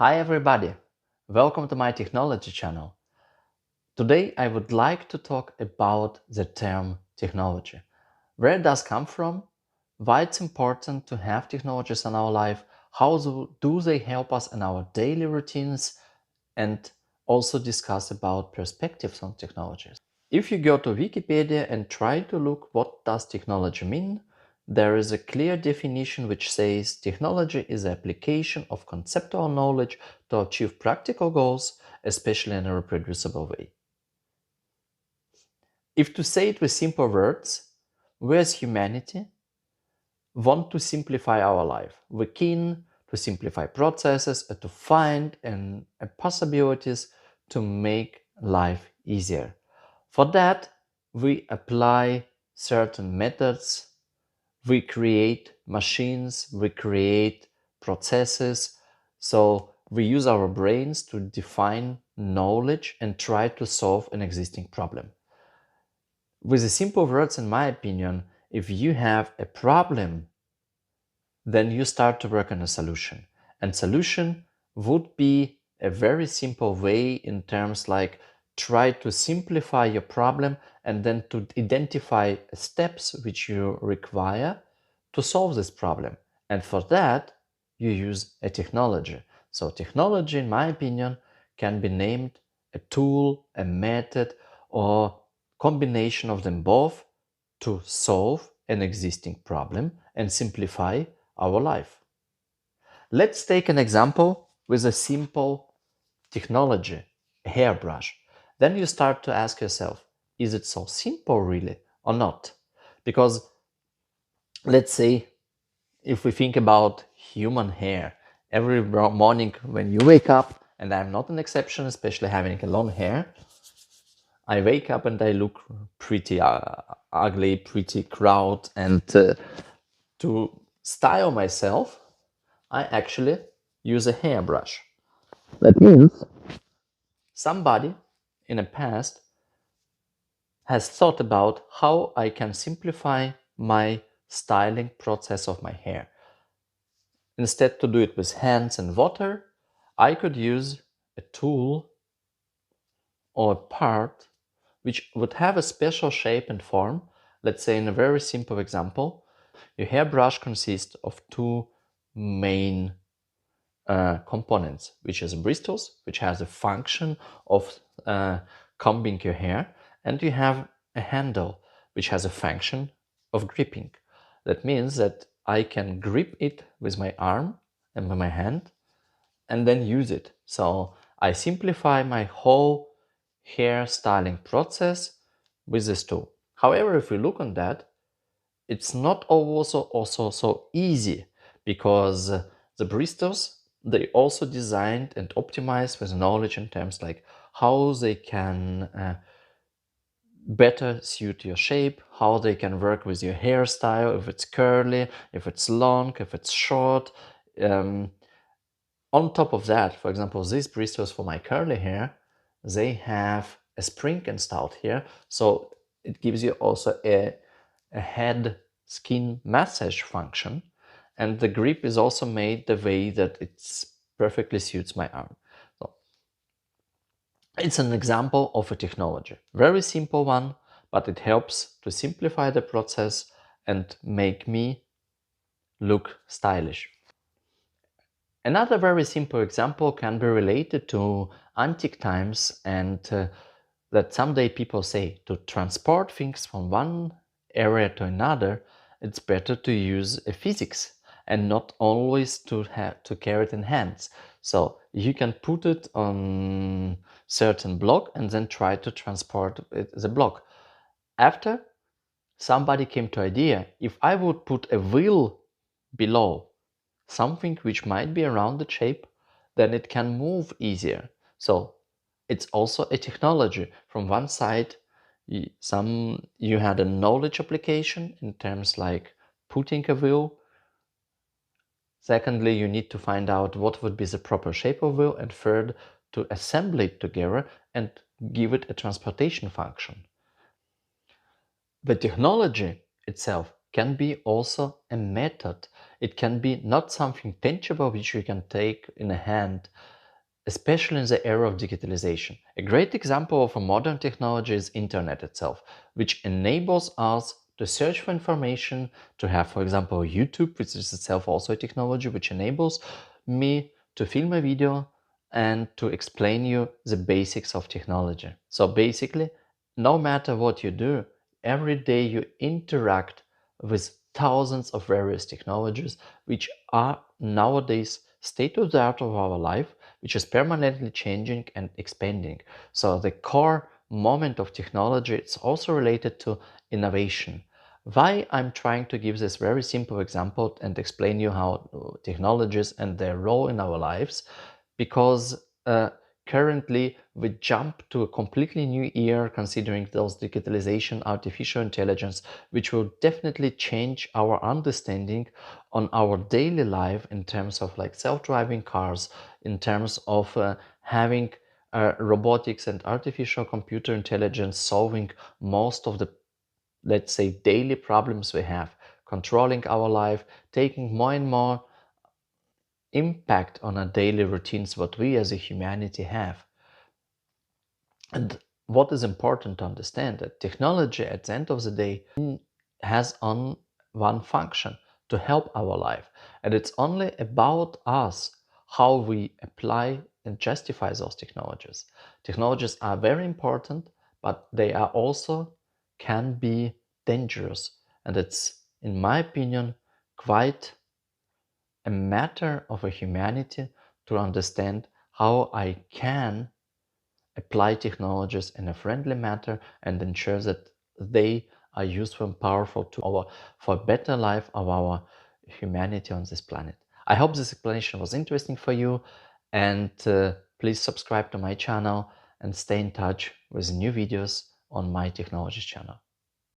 Hi everybody, welcome to my technology channel. Today I would like to talk about the term technology. Where it does come from, why it's important to have technologies in our life, how do they help us in our daily routines, and also discuss about perspectives on technologies. If you go to Wikipedia and try to look what does technology mean, there is a clear definition which says technology is the application of conceptual knowledge to achieve practical goals, especially in a reproducible way. If to say it with simple words, we as humanity want to simplify our life. We're keen to simplify processes and to find possibilities to make life easier. For that, we apply certain methods, we create machines, we create processes. So we use our brains to define knowledge and try to solve an existing problem. With the simple words, in my opinion, if you have a problem, then you start to work on a solution. And solution would be a very simple way in terms like try to simplify your problem and then to identify steps which you require to solve this problem. And for that, you use a technology. So technology, in my opinion, can be named a tool, a method, or combination of them both to solve an existing problem and simplify our life. Let's take an example with a simple technology, a hairbrush. Then you start to ask yourself, is it so simple really or not? Because let's say if we think about human hair, every morning when you wake up, and I'm not an exception, especially having a long hair, I wake up and I look pretty ugly, pretty crowd, and to style myself, I actually use a hairbrush. That means somebody in the past has thought about how I can simplify my styling process of my hair. Instead to do it with hands and water, I could use a tool or a part which would have a special shape and form. Let's say in a very simple example, your hairbrush consists of two main components, which is bristles, which has a function of combing your hair, and you have a handle, which has a function of gripping. That means that I can grip it with my arm and with my hand and then use it. So I simplify my whole hair styling process with this tool. However, if we look on that, it's not also so easy because the bristles, they also designed and optimized with knowledge in terms like how they can better suit your shape, how they can work with your hairstyle, if it's curly, if it's long, if it's short. On top of that, for example, these bristles for my curly hair, they have a spring installed here, so it gives you also a head skin massage function, and the grip is also made the way that it perfectly suits my arm. So it's an example of a technology, very simple one, but it helps to simplify the process and make me look stylish. Another very simple example can be related to antique times, and that someday people say to transport things from one area to another, it's better to use a physics and not always to have to carry it in hands. So you can put it on certain block and then try to transport it as a block. After, somebody came to idea, if I would put a wheel below, something which might be around the shape, then it can move easier. So it's also a technology. From one side, you had a knowledge application in terms like putting a wheel. Secondly, you need to find out what would be the proper shape of wheel, and third, to assemble it together and give it a transportation function. The technology itself can be also a method. It can be not something tangible which you can take in a hand, especially in the era of digitalization. A great example of a modern technology is internet itself, which enables us to search for information, to have, for example, YouTube, which is itself also a technology which enables me to film a video and to explain you the basics of technology. So basically, no matter what you do, every day you interact with thousands of various technologies which are nowadays state of the art of our life, which is permanently changing and expanding. So the core moment of technology is also related to innovation. Why I'm trying to give this very simple example and explain you how technologies and their role in our lives, because currently we jump to a completely new era considering those digitalization, artificial intelligence, which will definitely change our understanding on our daily life in terms of like self-driving cars, in terms of having robotics and artificial computer intelligence solving most of the, let's say, daily problems we have, controlling our life, taking more and more impact on our daily routines what we as a humanity have. And what is important to understand that technology at the end of the day has on one function to help our life. And it's only about us how we apply and justify those technologies. Technologies are very important, but they are also can be dangerous. And it's, in my opinion, quite a matter of a humanity to understand how I can apply technologies in a friendly manner and ensure that they are useful and powerful to our for a better life of our humanity on this planet. I hope this explanation was interesting for you, and please subscribe to my channel and stay in touch with new videos on my technologies channel.